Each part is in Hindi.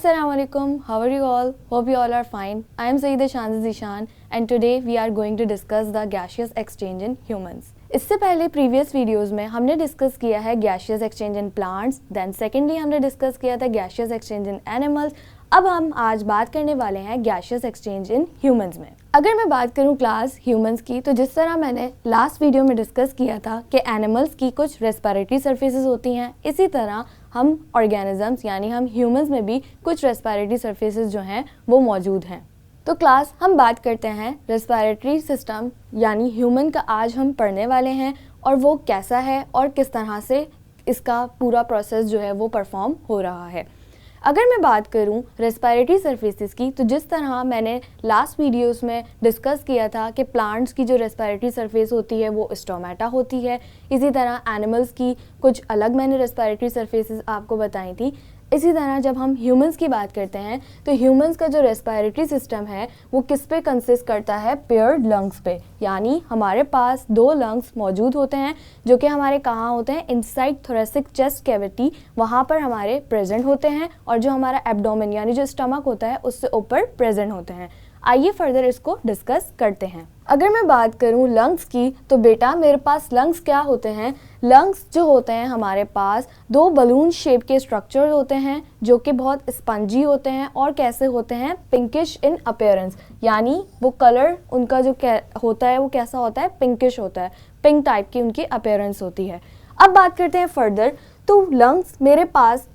Assalamualaikum, how are you all? Hope you all are fine. I am Sayyida Shanzi Zishan and today we are going to discuss the gaseous exchange in humans. इससे पहले प्रीवियस वीडियोस में हमने डिस्कस किया है gaseous exchange in plants, then secondly हमने डिस्कस किया था गैशियस एक्सचेंज इन एनिमल्स। अब हम आज बात करने वाले हैं गैशियस एक्सचेंज इन ह्यूमंस में। अगर मैं बात करूं क्लास ह्यूमंस की, तो जिस तरह मैंने लास्ट वीडियो में डिस्कस किया था कि एनिमल्स की कुछ रेस्पिरेटरी सरफेसेस होती हैं, इसी तरह हम ऑर्गेनिजम्स यानी हम ह्यूमंस में भी कुछ रेस्पिरेटरी सरफेसेस जो हैं वो मौजूद हैं। तो क्लास हम बात करते हैं रेस्पिरेटरी सिस्टम यानी ह्यूमन का आज हम पढ़ने वाले हैं और वो कैसा है और किस तरह से इसका पूरा प्रोसेस जो है वो परफॉर्म हो रहा है। अगर मैं बात करूं रेस्पिरेटरी सरफेसेस की, तो जिस तरह मैंने लास्ट वीडियोस में डिस्कस किया था कि प्लांट्स की जो रेस्पिरेटरी सरफेस होती है वो स्टोमेटा होती है, इसी तरह एनिमल्स की कुछ अलग मैंने रेस्पिरेटरी सरफेसेस आपको बताई थी। इसी तरह जब हम ह्यूमंस की बात करते हैं तो ह्यूमंस का जो रेस्पिरेटरी सिस्टम है वो किस पे कंसिस्ट करता है, पेयर्ड लंग्स पे, यानी हमारे पास 2 लंग्स मौजूद होते हैं जो कि हमारे कहाँ होते हैं, इनसाइड थोरेसिक चेस्ट कैविटी, वहाँ पर हमारे प्रेजेंट होते हैं, और जो हमारा एब्डोमेन यानी जो स्टमक होता है उससे ऊपर प्रेजेंट होते हैं। आइए फर्दर इसको डिस्कस करते हैं। अगर मैं बात करूं लंग्स की, तो बेटा मेरे पास लंग्स क्या होते हैं, लंग्स जो होते हैं हमारे पास 2 बलून शेप के स्ट्रक्चर होते हैं जो कि बहुत स्पंजी होते हैं और कैसे होते हैं, पिंकिश इन अपीयरेंस, यानी वो कलर उनका जो होता है वो कैसा होता है, पिंकिश होता है, पिंक टाइप की उनकी अपीयरेंस होती है। अब बात करते हैं फर्दर, तो लंग्स मेरे पास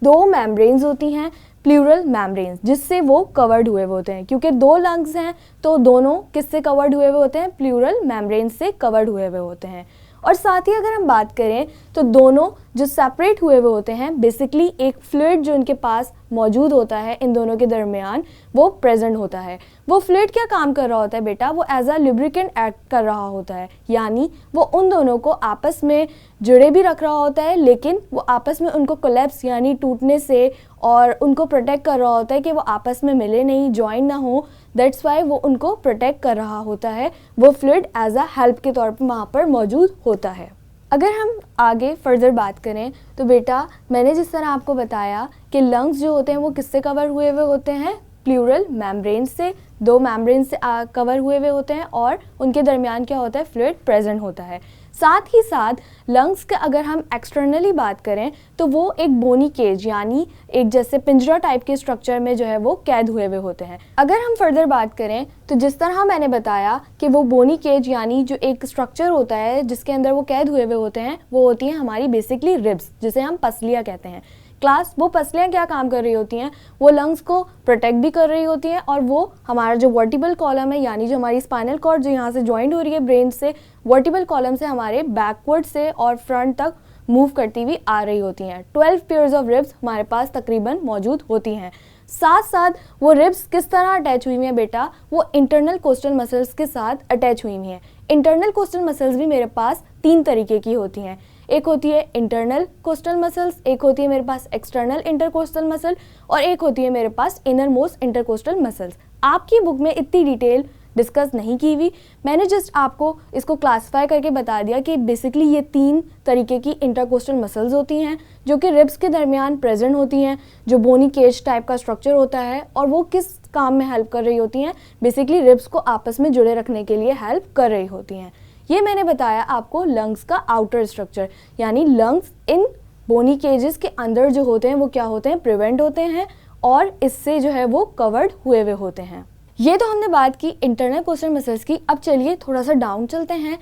2 मेम्ब्रेन्स होती हैं, प्लूरल मेम्ब्रेन्स, जिससे वो कवर्ड हुए हुए होते हैं, क्योंकि 2 लंग्स हैं तो दोनों किससे कवर्ड हुए हुए होते हैं, प्लूरल मेम्ब्रेन्स से कवर्ड हुए हुए होते हैं। और साथ ही अगर हम बात करें तो दोनों जो सेपरेट हुए हुए होते हैं, बेसिकली एक फ्लूइड जो इनके पास मौजूद होता है इन दोनों के दरमियान वो प्रेजेंट होता है। वो फ्लूइड क्या काम कर रहा होता है बेटा, वो एज अ लुब्रिकेंट एक्ट कर रहा होता है, यानी वो उन दोनों को आपस में जुड़े भी रख रहा होता है, लेकिन वो आपस में उनको कोलैप्स यानी टूटने से और उनको प्रोटेक्ट कर रहा होता है कि वो आपस में मिले नहीं, जॉइन ना हो। दैट्स वाई वो उनको प्रोटेक्ट कर रहा होता है, वो फ्लूइड एज अ हेल्प के तौर पर वहाँ पर मौजूद होता है। अगर हम आगे फर्दर बात करें तो बेटा मैंने जिस तरह आपको बताया कि लंग्स जो होते हैं वो किससे कवर हुए हुए होते हैं, प्लूरल मेम्ब्रेन से, 2 मेम्ब्रेन से कवर हुए हुए होते हैं और उनके दरमियान क्या होता है, फ्लूइड प्रेजेंट होता है। साथ ही साथ लंग्स का अगर हम एक्सटर्नली बात करें तो वो एक बोनी केज यानी एक जैसे पिंजरा टाइप के स्ट्रक्चर में जो है वो कैद हुए हुए होते हैं। अगर हम फर्दर बात करें तो जिस तरह मैंने बताया कि वो बोनी केज यानी जो एक स्ट्रक्चर होता है जिसके अंदर वो कैद हुए हुए होते हैं, वो होती हैं हमारी बेसिकली रिब्स, जिसे हम पसलियाँ कहते हैं। क्लास वो पसलियाँ क्या काम कर रही होती हैं, वो लंग्स को प्रोटेक्ट भी कर रही होती हैं और वो हमारा जो वर्टिबल कॉलम है यानी जो हमारी स्पाइनल कॉर्ड जो यहाँ से ज्वाइंट हो रही है ब्रेन से, वर्टिबल कॉलम से हमारे बैकवर्ड से और फ्रंट तक मूव करती हुई आ रही होती हैं। 12 पेयर्स ऑफ रिब्स हमारे पास तकरीबन मौजूद होती हैं। साथ साथ वो रिब्स किस तरह अटैच हुई हुई हैं बेटा, वो इंटरनल कोस्टल मसल्स के साथ अटैच हुई हुई हैं। इंटरनल कोस्टल मसल्स भी मेरे पास 3 तरीके की होती हैं, एक होती है इंटरनल कोस्टल मसल्स, एक होती है मेरे पास एक्सटर्नल इंटरकोस्टल मसल और एक होती है मेरे पास इनर मोस्ट इंटरकोस्टल मसल्स। आपकी बुक में इतनी डिटेल डिस्कस नहीं की हुई, मैंने जस्ट आपको इसको क्लासिफाई करके बता दिया कि बेसिकली ये 3 तरीके की इंटरकोस्टल मसल्स होती हैं जो कि रिब्स के दरमियान प्रेजेंट होती हैं, जो बोनी केज टाइप का स्ट्रक्चर होता है, और वो किस काम में हेल्प कर रही होती हैं, बेसिकली रिब्स को आपस में जुड़े रखने के लिए हेल्प कर रही होती हैं। ये मैंने बताया आपको लंग्स का आउटर स्ट्रक्चर, यानी लंग्स इन बोनी केजेस के अंदर जो होते हैं वो क्या होते हैं, प्रिवेंट होते हैं और इससे जो है वो कवर्ड हुए हुए होते हैं। ये तो हमने बात की इंटरनल कोस्टल मसल्स की। अब चलिए थोड़ा सा डाउन चलते हैं,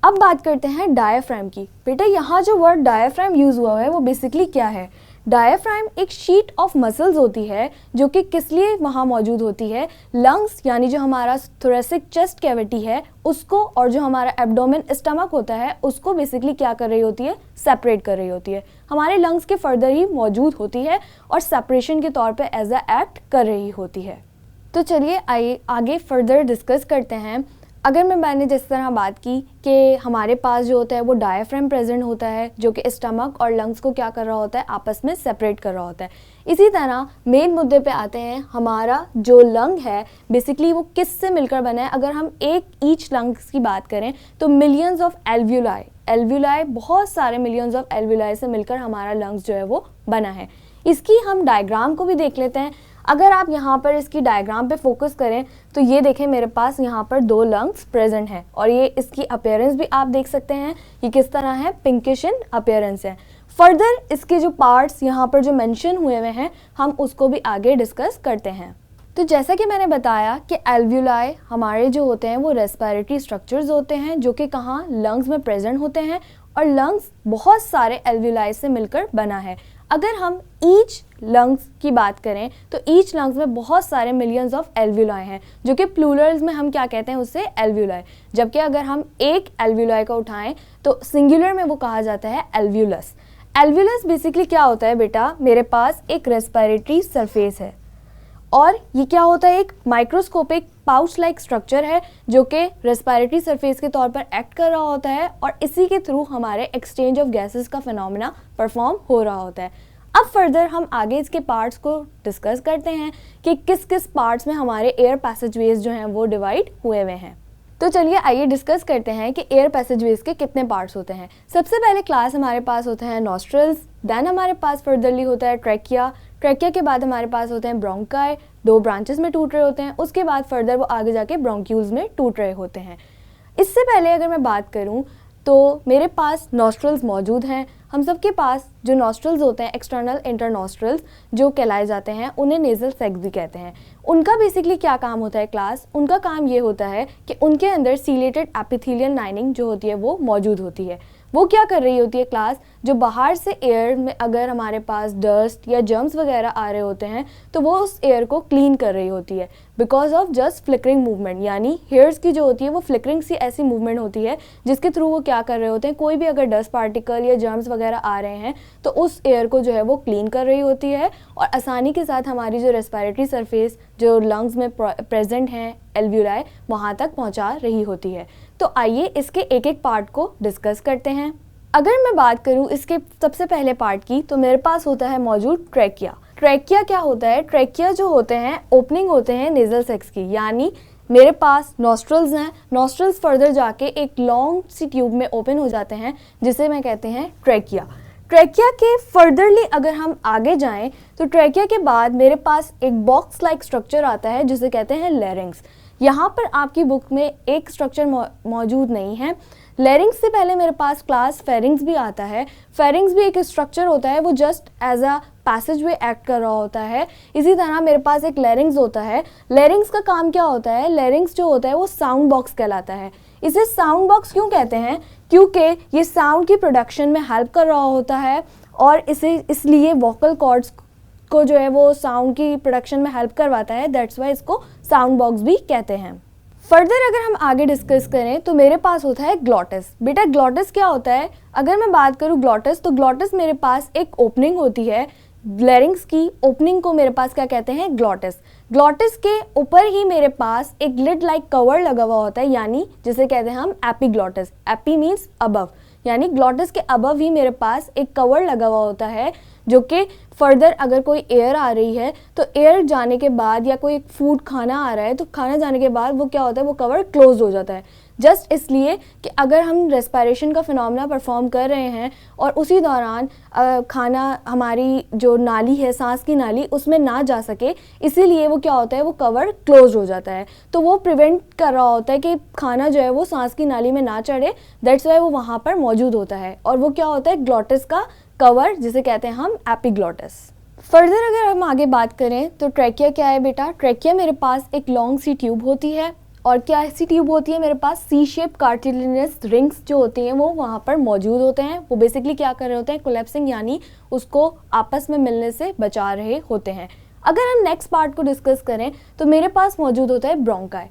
अब बात करते हैं डायाफ्राम की। बेटा यहाँ जो वर्ड डायाफ्राम यूज़ हुआ है वो बेसिकली क्या है, डायाफ्राम एक शीट ऑफ मसल्स होती है जो कि किस लिए वहाँ मौजूद होती है, लंग्स यानी जो हमारा थोरेसिक चेस्ट कैविटी है उसको और जो हमारा एब्डोमेन स्टमक होता है उसको बेसिकली क्या कर रही होती है, सेपरेट कर रही होती है, हमारे लंग्स के फर्दर ही मौजूद होती है और सेपरेशन के तौर पे एज अ एक्ट कर रही होती है। तो चलिए आइए आगे फर्दर डिस्कस करते हैं। अगर मैंने जिस तरह बात की कि हमारे पास जो होता है वो डायाफ्राम प्रेजेंट होता है जो कि स्टमक और लंग्स को क्या कर रहा होता है, आपस में सेपरेट कर रहा होता है। इसी तरह मेन मुद्दे पे आते हैं, हमारा जो लंग है बेसिकली वो किस से मिलकर बना है। अगर हम एक ईच लंग्स की बात करें तो मिलियंस ऑफ एल्व्यूलाई बहुत सारे मिलियंस ऑफ एल्व्यूलाई से मिलकर हमारा लंग्स जो है वो बना है। इसकी हम डायग्राम को भी देख लेते हैं। अगर आप यहाँ पर इसकी डायग्राम पे फोकस करें तो ये देखें मेरे पास यहाँ पर 2 लंग्स प्रेजेंट हैं और ये इसकी अपीयरेंस भी आप देख सकते हैं, ये किस तरह है, पिंकिश इन अपीयरेंस है। फर्दर इसके जो पार्ट्स यहाँ पर जो मेंशन हुए हुए हैं हम उसको भी आगे डिस्कस करते हैं। तो जैसा कि मैंने बताया कि एल्व्यूलाई हमारे जो होते हैं वो रेस्पिरेटरी स्ट्रक्चर्स होते हैं जो कि कहाँ, लंग्स में प्रेजेंट होते हैं और लंग्स बहुत सारे एल्व्यूलाई से मिलकर बना है। अगर हम ईच लंग्स की बात करें तो ईच लंग्स में बहुत सारे मिलियंस ऑफ एल्व्यूलाई हैं जो कि प्लूरल्स में हम क्या कहते हैं उससे एल्व्यूलाई, जबकि अगर हम एक एल्व्यूलाई को उठाएं तो सिंगुलर में वो कहा जाता है एल्व्यूलस। एल्व्यूलस बेसिकली क्या होता है बेटा, मेरे पास एक रेस्पिरेटरी सरफेस है और ये क्या होता है, एक माइक्रोस्कोपिक पाउच लाइक स्ट्रक्चर है जो कि रेस्पिरेटरी सरफेस के तौर पर एक्ट कर रहा होता है और इसी के थ्रू हमारे एक्सचेंज ऑफ गैसेस का फिनोमेना परफॉर्म हो रहा होता है। अब फर्दर हम आगे इसके पार्ट्स को डिस्कस करते हैं कि किस किस पार्ट्स में हमारे एयर पैसेजवेज जो हैं वो डिवाइड हुए हुए हैं। तो चलिए आइए डिस्कस करते हैं कि एयर पैसेजवेज के कितने पार्ट्स होते हैं। सबसे पहले क्लास हमारे पास होते हैं नॉस्ट्रल्स, देन हमारे पास फर्दरली होता है ट्रैकिया, ट्रैकिया के बाद हमारे पास होते हैं ब्रोंकाई, 2 ब्रांचेस में टूट रहे होते हैं, उसके बाद फर्दर वो आगे जाके ब्रोंक्यूल्स में टूट रहे होते हैं। इससे पहले अगर मैं बात करूं तो मेरे पास नॉस्ट्रल्स मौजूद हैं। हम सबके पास जो नॉस्ट्रल्स होते हैं एक्सटर्नल इंटरनॉस्ट्रल्स जो कहलाए जाते हैं, उन्हें नेजल सैक्स भी कहते हैं। उनका बेसिकली क्या काम होता है क्लास, उनका काम ये होता है कि उनके अंदर सीलेटेड एपिथेलियल लाइनिंग जो होती है वो मौजूद होती है। वो क्या कर रही होती है क्लास, जो बाहर से एयर में अगर हमारे पास डस्ट या जर्म्स वगैरह आ रहे होते हैं तो वो उस एयर को क्लीन कर रही होती है because of just flickering movement, यानी हेयर्स की जो होती है वो फ्लिकरिंग सी ऐसी मूवमेंट होती है जिसके थ्रू वो क्या कर रहे होते हैं, कोई भी अगर डस्ट पार्टिकल या जर्म्स वगैरह आ रहे हैं तो उस एयर को जो है वो क्लीन कर रही होती है और आसानी के साथ हमारी जो रेस्पिरेटरी सरफेस जो लंग्स में प्रेजेंट हैं एल्व्यूलाई वहाँ तक पहुँचा रही होती है। तो आइए इसके एक एक पार्ट को डिस्कस करते हैं। अगर मैं बात करूं इसके सबसे पहले पार्ट की तो मेरे पास होता है मौजूद ट्रैकिया। ट्रैकिया क्या होता है, ट्रैकिया जो होते हैं ओपनिंग होते हैं नेजल सैक्स की, यानी मेरे पास नॉस्ट्रल्स हैं, नॉस्ट्रल्स फर्दर जाके एक लॉन्ग सी ट्यूब में ओपन हो जाते हैं जिसे मैं कहते हैं ट्रैकिया। ट्रैकिया के फर्दरली अगर हम आगे जाएं तो ट्रैकिया के बाद मेरे पास एक बॉक्स लाइक स्ट्रक्चर आता है जिसे कहते हैं लैरिंग्स। यहाँ पर आपकी बुक में एक स्ट्रक्चर मौजूद नहीं है। लैरिंग्स से पहले मेरे पास क्लास फेरिंग्स भी आता है। फेरिंग्स भी एक स्ट्रक्चर होता है, वो जस्ट एज अ पैसेजवे एक्ट कर रहा होता है। इसी तरह मेरे पास एक लैरिंग्स होता है। लैरिंग्स का काम क्या होता है, लैरिंग्स जो होता है वो साउंड बॉक्स कहलाता है। इसे साउंड बॉक्स क्यों कहते हैं, क्योंकि ये साउंड की प्रोडक्शन में हेल्प कर रहा होता है और इसे इसलिए वोकल कॉर्ड्स को जो है वो साउंड की प्रोडक्शन में हेल्प करवाता है, दैट्स वाई इसको साउंड बॉक्स भी कहते हैं। फर्दर अगर हम आगे डिस्कस करें तो मेरे पास होता है ग्लॉटिस। बेटा ग्लॉटिस क्या होता है, अगर मैं बात करूं ग्लॉटिस तो ग्लॉटिस मेरे पास एक ओपनिंग होती है, लैरिंग्स की ओपनिंग को मेरे पास क्या कहते हैं, ग्लॉटिस। ग्लॉटिस के ऊपर ही मेरे पास एक लिड लाइक कवर लगा हुआ होता है, यानी जिसे कहते हैं हम एपीग्लॉटिस। एपी मीन्स अबव, यानी ग्लॉटिस के अबव ही मेरे पास एक कवर लगा हुआ होता है जो कि फर्दर अगर कोई एयर आ रही है तो एयर जाने के बाद या कोई फूड खाना आ रहा है तो खाना जाने के बाद वो क्या होता है, वो कवर क्लोज हो जाता है। जस्ट इसलिए कि अगर हम रेस्पिरेशन का फिनोमेना परफॉर्म कर रहे हैं और उसी दौरान खाना हमारी जो नाली है, सांस की नाली, उसमें ना जा सके, इसीलिए वो क्या होता है, वो कवर क्लोज हो जाता है। तो वो प्रिवेंट कर रहा होता है कि खाना जो है वो सांस की नाली में ना चढ़े, दैट्स वाई वो वहाँ पर मौजूद होता है और वो क्या होता है, ग्लॉटिस का कवर जिसे कहते हैं हम एपीग्लॉटिस। फर्दर अगर हम आगे बात करें तो ट्रैकिया क्या है बेटा, ट्रैकिया मेरे पास एक लॉन्ग सी ट्यूब होती है और क्या ऐसी ट्यूब होती है, मेरे पास सी शेप कार्टिलेजिनस रिंग्स जो होती हैं वो वहाँ पर मौजूद होते हैं। वो बेसिकली क्या कर रहे होते हैं, कोलैप्सिंग, यानी उसको आपस में मिलने से बचा रहे होते हैं। अगर हम नेक्स्ट पार्ट को डिस्कस करें तो मेरे पास मौजूद होता है bronchi.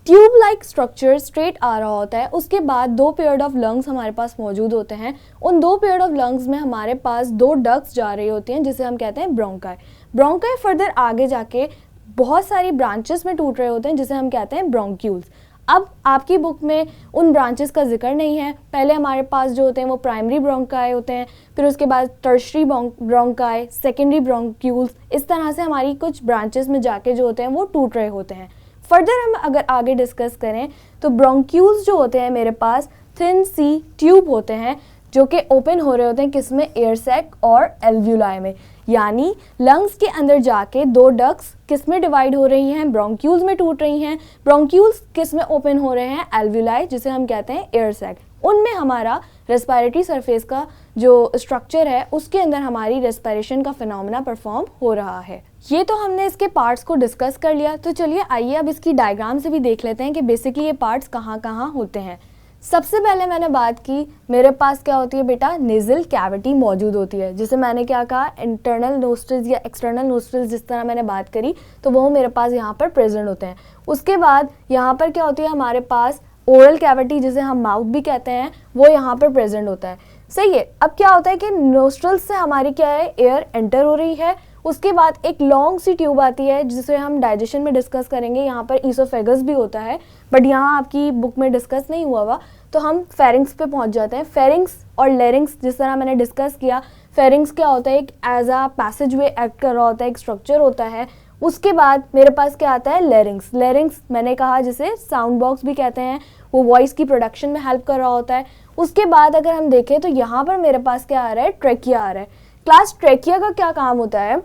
Tube like structure straight आ रहा होता है, उसके बाद 2 पेयर ऑफ लंग्स हमारे पास मौजूद होते हैं। उन 2 पेयर ऑफ लंग्स में हमारे पास 2 डक्ट्स जा रही होती हैं जिसे हम कहते हैं ब्रोंकाई। ब्रोंकाई फर्दर आगे जाके बहुत सारी ब्रांचेस में टूट रहे होते हैं जिसे हम कहते हैं ब्रोंक्यूल्स। अब आपकी बुक में उन ब्रांचेस का जिक्र नहीं है। पहले हमारे पास जो होते हैं वो प्राइमरी ब्रोंकाई होते हैं, फिर उसके बाद टर्शरी ब्रोंकाई, सेकेंडरी ब्रोंक्यूल्स, इस तरह से हमारी कुछ ब्रांचेस में जाके जो होते हैं वो टूट रहे होते हैं। फर्दर हम अगर आगे डिस्कस करें तो ब्रोंक्यूल्स जो होते हैं मेरे पास थिन सी ट्यूब होते हैं जो कि ओपन हो रहे होते हैं किसमें, एयर सैक और एल्व्यूलाई में। यानी लंग्स के अंदर जाके दो डक्ट्स किस में डिवाइड हो रही हैं, ब्रोंक्यूल्स में टूट रही हैं। ब्रोंक्यूल्स किस में ओपन हो रहे हैं, एल्व्यूलाई, जिसे हम कहते हैं एयर सैक। उनमें हमारा रेस्पिरेटरी सरफेस का जो स्ट्रक्चर है उसके अंदर हमारी रेस्पिरेशन का फिनोमेना परफॉर्म हो रहा है। ये तो हमने इसके पार्ट्स को डिस्कस कर लिया, तो चलिए आइए अब इसकी डायग्राम से भी देख लेते हैं कि बेसिकली ये पार्ट्स कहाँ कहाँ होते हैं। सबसे पहले मैंने बात की, मेरे पास क्या होती है बेटा, नेज़ल कैविटी मौजूद होती है, जिसे मैंने क्या कहा, इंटरनल नोस्ट्रिल्स या एक्सटर्नल नोस्ट्रिल्स जिस तरह मैंने बात करी, तो वो मेरे पास यहाँ पर प्रेजेंट होते हैं। उसके बाद यहाँ पर क्या होती है, हमारे पास ओरल कैविटी जिसे हम माउथ भी कहते हैं, वो यहाँ पर प्रेजेंट होता है। सही है। अब क्या होता है कि नोस्ट्रल्स से हमारी क्या है, एयर एंटर हो रही है। उसके बाद एक लॉन्ग सी ट्यूब आती है जिसे हम डाइजेशन में डिस्कस करेंगे, यहाँ पर ईसोफेगस भी होता है, बट यहाँ आपकी बुक में डिस्कस नहीं हुआ हुआ, तो हम फेरिंग्स पे पहुँच जाते हैं। फेरिंग्स और लेरिंग्स जिस तरह मैंने डिस्कस किया, फेरिंग्स क्या होता है, एक as a passage way act कर रहा होता है, एक स्ट्रक्चर होता है। उसके बाद मेरे पास क्या आता है, लेरिंग्स। लेरिंग्स मैंने कहा जिसे साउंड बॉक्स भी कहते हैं, वो वॉइस की प्रोडक्शन में हेल्प कर रहा होता है। उसके बाद अगर हम देखें तो यहाँ पर मेरे पास क्या आ रहा है, ट्रेकिया आ रहा है। क्लास ट्रेकिया का क्या काम होता है,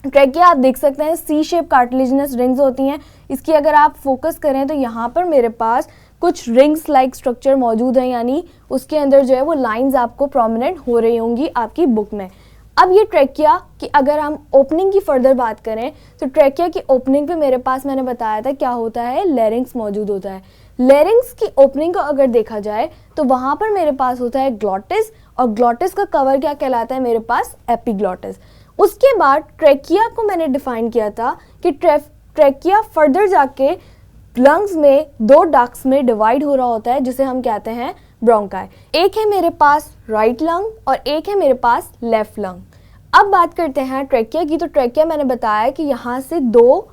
ट्रेकिया आप देख सकते हैं सी शेप कार्टिलेजिनस रिंग्स होती हैं। इसकी अगर आप फोकस करें तो यहाँ पर मेरे पास कुछ रिंग्स लाइक स्ट्रक्चर मौजूद है, यानी उसके अंदर जो है वो लाइंस आपको प्रोमिनेंट हो रही होंगी आपकी बुक में। अब ये ट्रेकिया की अगर हम ओपनिंग की फर्दर बात करें तो ट्रेकिया की ओपनिंग पे मेरे पास मैंने बताया था क्या होता है, लेरिंग्स मौजूद होता है। लेरिंग्स की ओपनिंग को अगर देखा जाए तो वहाँ पर मेरे पास होता है ग्लॉटिस, और ग्लॉटिस का कवर क्या कहलाता है, मेरे पास एपिग्लॉटिस। उसके बाद ट्रेकिया को मैंने डिफाइन किया था कि ट्रेकिया फर्दर जाके लंग्स में दो डक्ट्स में डिवाइड हो रहा होता है, जिसे हम कहते हैं ब्रोंकाई। एक है मेरे पास राइट लंग और एक है मेरे पास लेफ्ट लंग। अब बात करते हैं ट्रेकिया की, तो ट्रेकिया मैंने बताया कि यहाँ से दो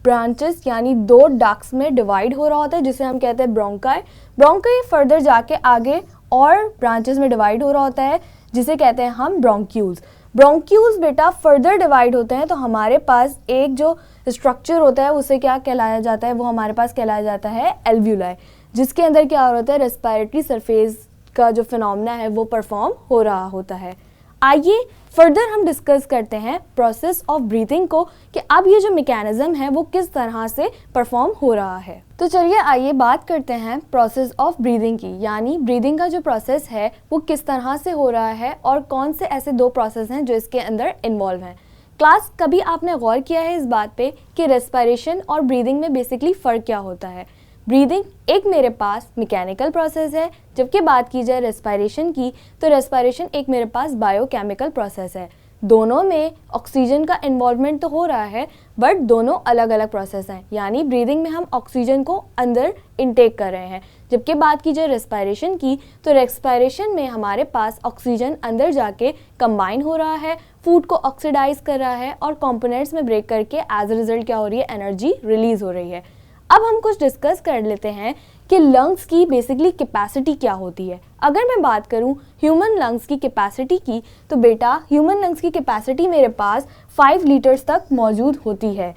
ब्रांचेस यानी दो डक्ट्स में डिवाइड हो रहा होता है, जिसे हम कहते हैं ब्रोंकाई। ब्रोंकाई फर्दर जाके आगे और ब्रांचेस में डिवाइड हो रहा होता है, जिसे कहते हैं हम ब्रोंक्यूल्स। ब्रोंक्यूल्स बेटा फर्दर डिवाइड होते हैं तो हमारे पास एक जो स्ट्रक्चर होता है उसे क्या कहलाया जाता है, वो हमारे पास कहलाया जाता है एल्व्यूलाई, जिसके अंदर क्या हो रहा होता है, रेस्पिरेटरी सरफेस का जो फिनोमेना है वो परफॉर्म हो रहा होता है। आइए फर्दर हम डिस्कस करते हैं प्रोसेस ऑफ ब्रीथिंग को, कि अब ये जो मैकेनिज्म है वो किस तरह से परफॉर्म हो रहा है। तो चलिए आइए बात करते हैं प्रोसेस ऑफ ब्रीदिंग की, यानी ब्रीदिंग का जो प्रोसेस है वो किस तरह से हो रहा है और कौन से ऐसे दो प्रोसेस हैं जो इसके अंदर इन्वॉल्व हैं। क्लास, कभी आपने गौर किया है इस बात पे कि रेस्पिरेशन और ब्रीदिंग में बेसिकली फ़र्क क्या होता है। ब्रीदिंग एक मेरे पास मैकेनिकल प्रोसेस है, जबकि बात की जाए रेस्पिरेशन की तो रेस्पिरेशन एक मेरे पास बायोकेमिकल प्रोसेस है। दोनों में ऑक्सीजन का इन्वॉल्वमेंट तो हो रहा है, बट दोनों अलग अलग प्रोसेस हैं। यानी ब्रीदिंग में हम ऑक्सीजन को अंदर इनटेक कर रहे हैं, जबकि बात की जाए रेस्पिरेशन की तो रेस्पिरेशन में हमारे पास ऑक्सीजन अंदर जाके कंबाइन हो रहा है, फूड को ऑक्सीडाइज कर रहा है और कंपोनेंट्स में ब्रेक करके एज अ रिजल्ट क्या हो रही है, एनर्जी रिलीज हो रही है। अब हम कुछ डिस्कस कर लेते हैं कि लंग्स की बेसिकली कैपेसिटी क्या होती है। अगर मैं बात करूं ह्यूमन लंग्स की कैपेसिटी की, तो बेटा ह्यूमन लंग्स की कैपेसिटी मेरे पास 5 लीटर्स तक मौजूद होती है,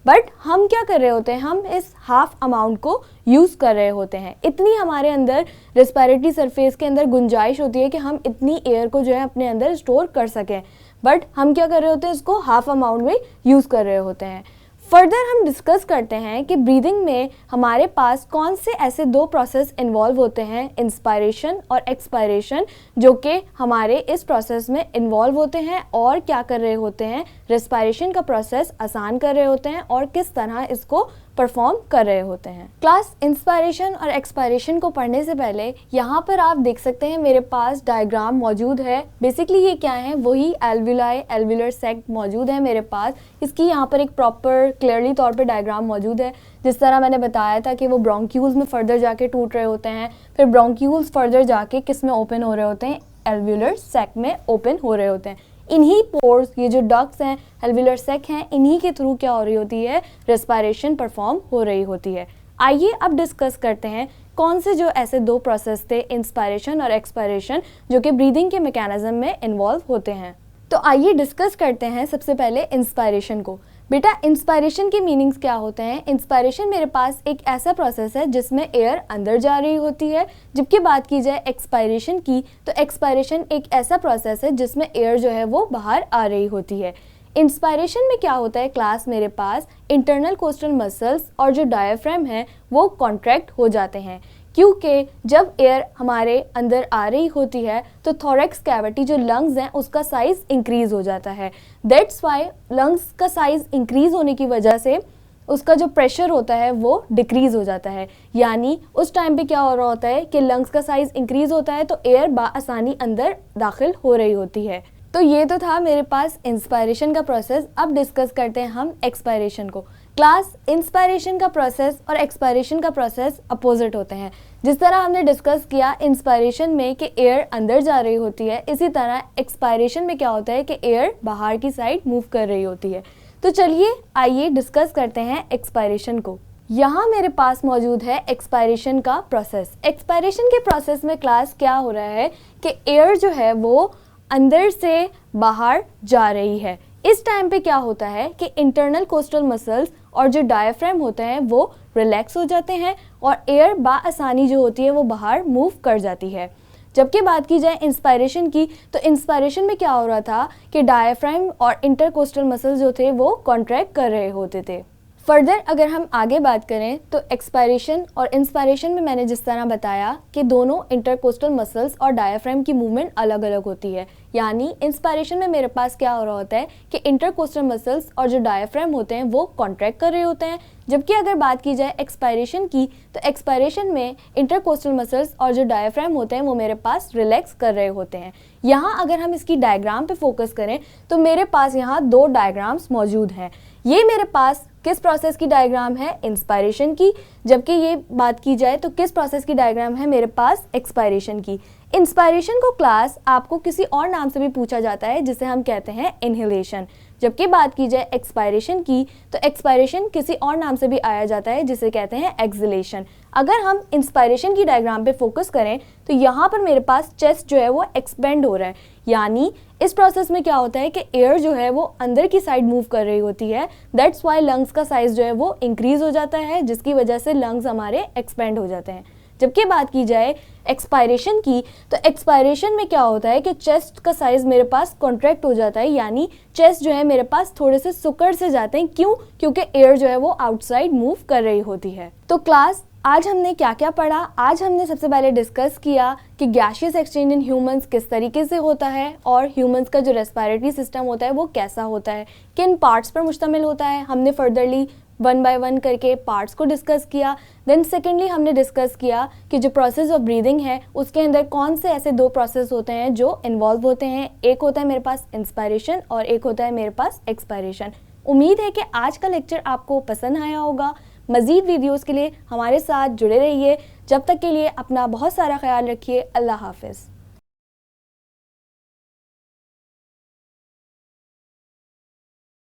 बट हम क्या कर रहे होते हैं, हम इस हाफ अमाउंट को यूज़ कर रहे होते हैं। इतनी हमारे अंदर रेस्पिरेटरी सरफेस के अंदर गुंजाइश होती है कि हम इतनी एयर को जो है अपने अंदर स्टोर कर सकें, बट हम क्या कर रहे होते हैं, इसको हाफ अमाउंट में यूज़ कर रहे होते हैं। फर्दर हम डिस्कस करते हैं कि ब्रीदिंग में हमारे पास कौन से ऐसे दो प्रोसेस इन्वॉल्व होते हैं, इंस्पायरेशन और एक्सपायरेशन, जो कि हमारे इस प्रोसेस में इन्वॉल्व होते हैं और क्या कर रहे होते हैं, रेस्पिरेशन का प्रोसेस आसान कर रहे होते हैं और किस तरह इसको परफॉर्म कर रहे होते हैं। क्लास, इंस्पायरेशन और एक्सपायरेशन को पढ़ने से पहले यहाँ पर आप देख सकते हैं मेरे पास डायग्राम मौजूद है। बेसिकली ये क्या है, वही एल्व्यूलाई, एल्व्यूलर सैक मौजूद है मेरे पास। इसकी यहाँ पर एक प्रॉपर क्लियरली तौर पे डायग्राम मौजूद है। जिस तरह मैंने बताया था कि वो ब्रोंक्यूल्स में फर्दर जाके टूट रहे होते हैं, फिर ब्रोंक्यूल्स फर्दर जाके किस में ओपन हो रहे होते हैं, एल्व्यूलर सैक में ओपन हो रहे होते हैं। इन्हीं पोर्स, ये जो डक्ट्स हैं, एल्व्यूलर सैक हैं, इन्हीं के थ्रू क्या हो रही होती है, रेस्पिरेशन परफॉर्म हो रही होती है। आइए अब डिस्कस करते हैं कौन से जो ऐसे दो प्रोसेस थे, इंस्पायरेशन और एक्सपायरेशन, जो कि ब्रीदिंग के मैकेनिज्म में इन्वॉल्व होते हैं। तो आइए डिस्कस करते हैं सबसे पहले इंस्पायरेशन को। बेटा इंस्पायरेशन के मीनिंग्स क्या होते हैं? इंस्पायरेशन मेरे पास एक ऐसा प्रोसेस है जिसमें एयर अंदर जा रही होती है, जबकि बात की जाए एक्सपायरेशन की तो एक्सपायरेशन एक ऐसा प्रोसेस है जिसमें एयर जो है वो बाहर आ रही होती है। इंस्पायरेशन में क्या होता है क्लास, मेरे पास इंटरनल कोस्टल मसल्स और जो डायफ्राम है वो कॉन्ट्रैक्ट हो जाते हैं, क्योंकि जब एयर हमारे अंदर आ रही होती है तो थोरैक्स कैविटी जो लंग्स हैं उसका साइज़ इंक्रीज़ हो जाता है। दैट्स वाई लंग्स का साइज़ इंक्रीज़ होने की वजह से उसका जो प्रेशर होता है वो डिक्रीज़ हो जाता है। यानी उस टाइम पे क्या हो रहा होता है कि लंग्स का साइज़ इंक्रीज़ होता है तो एयर बाआसानी अंदर दाखिल हो रही होती है। तो ये तो था मेरे पास इंस्पायरेशन का प्रोसेस। अब डिस्कस करते हैं हम एक्सपायरेशन को। क्लास, इंस्पायरेशन का प्रोसेस और एक्सपायरेशन का प्रोसेस अपोजिट होते हैं। जिस तरह हमने डिस्कस किया इंस्पायरेशन में कि एयर अंदर जा रही होती है, इसी तरह एक्सपायरेशन में क्या होता है कि एयर बाहर की साइड मूव कर रही होती है। तो चलिए आइए डिस्कस करते हैं एक्सपायरेशन को। यहाँ मेरे पास मौजूद है एक्सपायरेशन का प्रोसेस। एक्सपायरेशन के प्रोसेस में क्लास क्या हो रहा है कि एयर जो है वो अंदर से बाहर जा रही है। इस टाइम पे क्या होता है कि इंटरनल कोस्टल मसल्स और जो डायफ्राम होते हैं वो रिलैक्स हो जाते हैं और एयर बाआसानी जो होती है वो बाहर मूव कर जाती है। जबकि बात की जाए इंस्पायरेशन की तो इंस्पायरेशन में क्या हो रहा था कि डायफ्राम और इंटरकोस्टल मसल्स जो थे वो कॉन्ट्रैक्ट कर रहे होते थे। फर्दर अगर हम आगे बात करें तो एक्सपायरेशन और इंस्पायरेशन में मैंने जिस तरह बताया कि दोनों इंटरकोस्टल मसल्स और डायफ्राम की मूवमेंट अलग अलग होती है। यानी इंस्पायरेशन में मेरे पास क्या हो रहा होता है कि इंटरकोस्टल मसल्स और जो डायफ्राम होते हैं वो कॉन्ट्रैक्ट कर रहे होते हैं, जबकि अगर बात की जाए एक्सपायरेशन की तो एक्सपायरेशन में इंटरकोस्टल मसल्स और जो डायफ्राम होते हैं वो मेरे पास रिलैक्स कर रहे होते हैं। यहाँ अगर हम इसकी डायग्राम पे फोकस करें तो मेरे पास यहाँ दो डायग्राम्स मौजूद हैं। ये मेरे पास किस प्रोसेस की डायग्राम है? इंस्पायरेशन की। जबकि ये बात की जाए तो किस प्रोसेस की डायग्राम है? मेरे पास एक्सपायरेशन की। इंस्पायरेशन को क्लास आपको किसी और नाम से भी पूछा जाता है जिसे हम कहते हैं इनहेलेशन। जबकि बात की जाए एक्सपायरेशन की तो एक्सपायरेशन किसी और नाम से भी आया जाता है जिसे कहते हैं एक्सहेलेशन। अगर हम इंस्पायरेशन की डायग्राम पे फोकस करें तो यहाँ पर मेरे पास चेस्ट जो है वो एक्सपेंड हो रहा है। यानी इस प्रोसेस में क्या होता है कि एयर जो है वो अंदर की साइड मूव कर रही होती है। दैट्स वाई लंग्स का साइज जो है वो इंक्रीज हो जाता है, जिसकी वजह से लंग्स हमारे एक्सपेंड हो जाते हैं। जबकि बात की जाए एक्सपायरेशन की तो एक्सपायरेशन में क्या होता है कि चेस्ट का साइज मेरे पास कॉन्ट्रैक्ट हो जाता है। यानी चेस्ट जो है मेरे पास थोड़े से सुकड़ से जाते हैं। क्यों? क्योंकि एयर जो है वो आउटसाइड मूव कर रही होती है। तो क्लास आज हमने क्या क्या पढ़ा? आज हमने सबसे पहले डिस्कस किया कि गैशियस एक्सचेंज इन ह्यूमंस किस तरीके से होता है और ह्यूमंस का जो रेस्पिरेटरी सिस्टम होता है वो कैसा होता है, किन पार्ट्स पर मुश्तमिल होता है। हमने फर्दरली वन बाय वन करके पार्ट्स को डिस्कस किया। देन सेकेंडली हमने डिस्कस किया कि जो प्रोसेस ऑफ ब्रीदिंग है उसके अंदर कौन से ऐसे दो प्रोसेस होते हैं जो इन्वॉल्व होते हैं। एक होता है मेरे पास इंस्पायरेशन और एक होता है मेरे पास एक्सपायरेशन। उम्मीद है कि आज का लेक्चर आपको पसंद आया होगा। मज़ीद वीडियोस के लिए हमारे साथ जुड़े रहिए। जब तक के लिए अपना बहुत सारा ख्याल रखिए। अल्लाह हाफ़िज़।